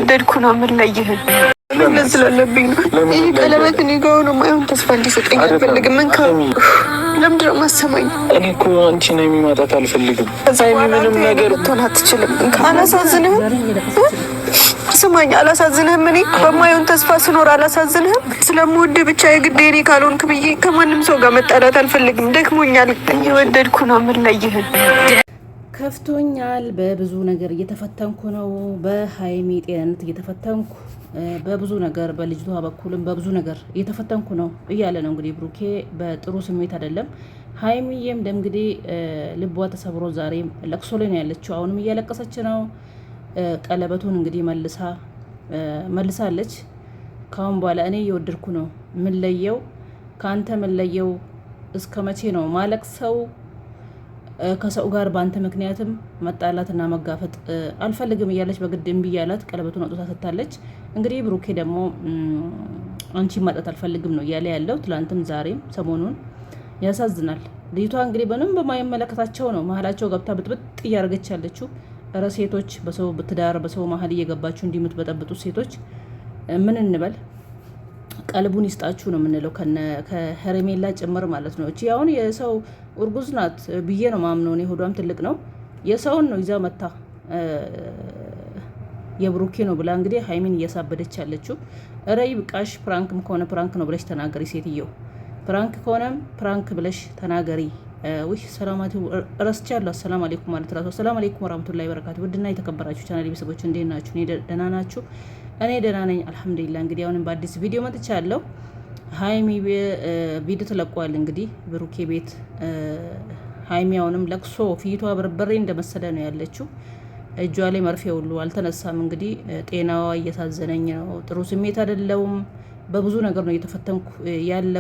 እየወደድኩ ነው የምንለይህ ምን ስላለብኝ ነው። ይህ ቀለበት እኔ ጋር ሆኖ ማይሆን ተስፋ እንዲሰጠኝ አልፈልግም። ምን ለምንድን ነው የማሰማኝ? እኔ እኮ አንቺን የሚማጣት አልፈልግም። እዛ ምንም ነገር ልትሆን አትችልም። አላሳዝንህም? ስማኝ፣ አላሳዝንህም? እኔ በማይሆን ተስፋ ስኖር አላሳዝንህም? ስለምወድህ ብቻ የግድ እኔ ካልሆንክ ብዬ ከማንም ሰው ጋር መጣላት አልፈልግም። ደክሞኛል። እየወደድኩ ነው የምንለይህ። ከፍቶኛል። በብዙ ነገር እየተፈተንኩ ነው። በሀይሚ ጤንነት እየተፈተንኩ በብዙ ነገር በልጅቷ በኩልም በብዙ ነገር እየተፈተንኩ ነው እያለ ነው እንግዲህ ብሩኬ በጥሩ ስሜት አይደለም። ሀይሚዬም እንግዲህ ልቧ ተሰብሮ ዛሬም ለቅሶ ላይ ነው ያለችው። አሁንም እያለቀሰች ነው። ቀለበቱን እንግዲህ መልሳለች። ካሁን በኋላ እኔ እየወደድኩ ነው ምንለየው ከአንተ ምንለየው እስከ መቼ ነው ማለቅሰው ከሰው ጋር በአንተ ምክንያትም መጣላትና መጋፈጥ አልፈልግም እያለች በግድ እምቢ እያላት ቀለበቱን አውጥታ ሰጥታለች። እንግዲህ ብሩኬ ደግሞ አንቺ ማጣት አልፈልግም ነው እያለ ያለው ትላንትም ዛሬም ሰሞኑን። ያሳዝናል። ልጅቷ እንግዲህ ምንም በማይመለከታቸው ነው መሀላቸው ገብታ ብጥብጥ እያደረገች ያለችው። እረ ሴቶች በሰው ትዳር በሰው መሀል እየገባችሁ እንዲህ የምትበጠብጡት ሴቶች ምን እንበል? ቀልቡን ይስጣችሁ ነው የምንለው፣ ከሄርሜላ ጭምር ማለት ነው። እቺ አሁን የሰው እርጉዝ ናት ብዬ ነው ማምነው እኔ። ሆዷም ትልቅ ነው። የሰውን ነው ይዛ መታ የብሩኬ ነው ብላ እንግዲህ ሀይሚን እያሳበደች ያለችው። እረ ይብቃሽ። ፕራንክም ከሆነ ፕራንክ ነው ብለሽ ተናገሪ ሴትየው። ፕራንክ ከሆነም ፕራንክ ብለሽ ተናገሪ። ውይ ሰላማቱ ረስቻለሁ። አሰላም አለይኩም ማለት ራሱ። ሰላም አለይኩም ወራህመቱላሂ ወበረካቱ። ውድና የተከበራችሁ ቻናል ቤተሰቦች እንዴት ናችሁ? እኔ ደህና ናችሁ? እኔ ደህና ነኝ አልሐምዱሊላህ። እንግዲህ አሁንም በአዲስ ቪዲዮ መጥቻለሁ። ሀይሚ ቪዲዮ ተለቋል እንግዲህ ብሩኬ ቤት። ሀይሚ አሁንም ለቅሶ ፊቷ በርበሬ እንደመሰለ ነው ያለችው። እጇ ላይ መርፌ ሁሉ አልተነሳም። እንግዲህ ጤናዋ እየታዘነኝ ነው። ጥሩ ስሜት አይደለውም። በብዙ ነገር ነው እየተፈተንኩ ያለ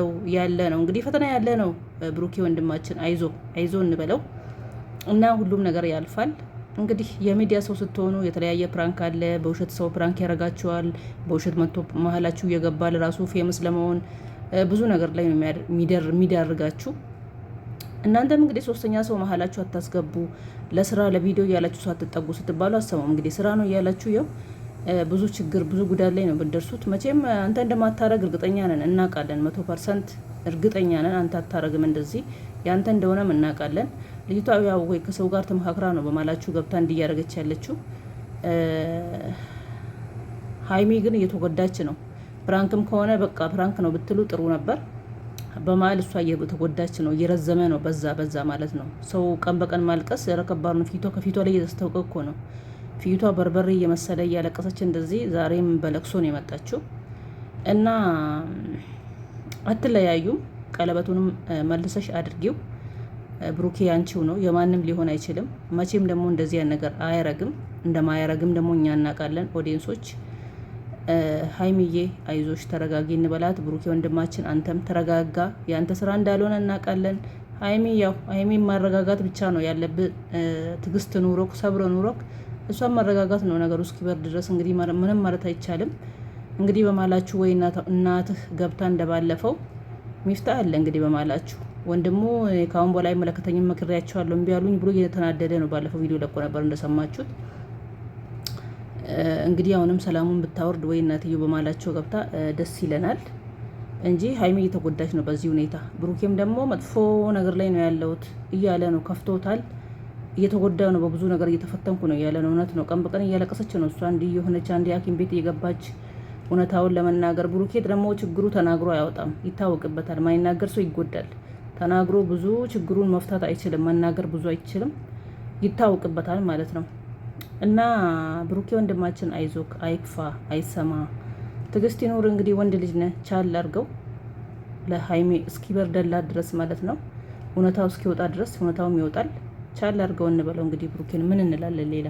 ነው እንግዲህ ፈተና ያለ ነው። ብሩኬ ወንድማችን አይዞ እንበለው እና ሁሉም ነገር ያልፋል። እንግዲህ የሚዲያ ሰው ስትሆኑ የተለያየ ፕራንክ አለ። በውሸት ሰው ፕራንክ ያደርጋችኋል። በውሸት መጥቶ መሀላችሁ እየገባ ለራሱ ፌመስ ለመሆን ብዙ ነገር ላይ ነው የሚዳርጋችሁ። እናንተም እንግዲህ ሶስተኛ ሰው መሀላችሁ አታስገቡ። ለስራ ለቪዲዮ እያላችሁ ሳትጠጉ ስትባሉ አሰማም። እንግዲህ ስራ ነው እያላችሁ ያው ብዙ ችግር ብዙ ጉዳት ላይ ነው ብንደርሱት። መቼም አንተ እንደማታረግ እርግጠኛ ነን፣ እናውቃለን። 100% እርግጠኛ ነን አንተ አታረግም። እንደዚህ ያንተ እንደሆነም እናውቃለን። ልጅቷ ያው ወይ ከሰው ጋር ተመካክራ ነው በማላችሁ ገብታ እንዲያረገች ያለችው። ሀይሚ ግን እየተጎዳች ነው። ፕራንክም ከሆነ በቃ ፕራንክ ነው ብትሉ ጥሩ ነበር። በመሀል እሷ እየተጎዳች ነው። እየረዘመ ነው በዛ ማለት ነው። ሰው ቀን በቀን ማልቀስ ረከባድ ነው። ከፊቷ ላይ እየተስተውቀ እኮ ነው። ፊቷ በርበሬ እየመሰለ እያለቀሰች እንደዚህ ዛሬም በለቅሶ ነው የመጣችው እና አትለያዩም። ቀለበቱንም መልሰሽ አድርጊው። ብሩኬ ያንቺው ነው፣ የማንም ሊሆን አይችልም። መቼም ደግሞ እንደዚህ ነገር አያረግም። እንደማያረግም ደግሞ እኛ እናውቃለን ኦዲየንሶች። ሀይሚዬ አይዞሽ ተረጋጊ እንበላት። ብሩኬ ወንድማችን አንተም ተረጋጋ። ያንተ ስራ እንዳልሆነ እናውቃለን። ሀይሚ ማረጋጋት ብቻ ነው ያለብህ። ትዕግስት ኑሮክ ሰብረ ኑሮክ እሷን መረጋጋት ነው ነገሩ እስኪበርድ ድረስ። እንግዲህ ምንም ማለት አይቻልም። እንግዲህ በማላችሁ ወይ እናትህ ገብታ እንደባለፈው ሚፍታ አለ እንግዲህ በማላችሁ ወንድሙ ካሁን በላይ መለከተኝም መክሬያቸዋለሁ እምቢ አሉኝ ብሎ እየተናደደ ነው። ባለፈው ቪዲዮ ለቆ ነበር እንደሰማችሁት። እንግዲህ አሁንም ሰላሙን ብታወርድ ወይ እናትየው በማላቸው ገብታ ደስ ይለናል እንጂ ሀይሚ እየተጎዳች ነው በዚህ ሁኔታ። ብሩኬም ደግሞ መጥፎ ነገር ላይ ነው ያለሁት እያለ ነው። ከፍቶታል። እየተጎዳ ነው። በብዙ ነገር እየተፈተንኩ ነው እያለ ነው። እውነት ነው። ቀን በቀን እያለቀሰች ነው እሷ። እንዲህ የሆነች አንድ ሐኪም ቤት እየገባች እውነታውን ለመናገር። ብሩኬ ደግሞ ችግሩ ተናግሮ አያወጣም፣ ይታወቅበታል። ማይናገር ሰው ይጎዳል። ተናግሮ ብዙ ችግሩን መፍታት አይችልም። መናገር ብዙ አይችልም፣ ይታወቅበታል ማለት ነው። እና ብሩኬ ወንድማችን አይዞክ፣ አይክፋ፣ አይሰማ፣ ትዕግስት ይኑር። እንግዲህ ወንድ ልጅ ነህ፣ ቻል አድርገው ለሀይሜ እስኪበርደላት ድረስ ማለት ነው። እውነታው እስኪወጣ ድረስ እውነታውም ይወጣል። ቻል አድርገው እንበለው እንግዲህ ብሩኬን ምን እንላለን ሌላ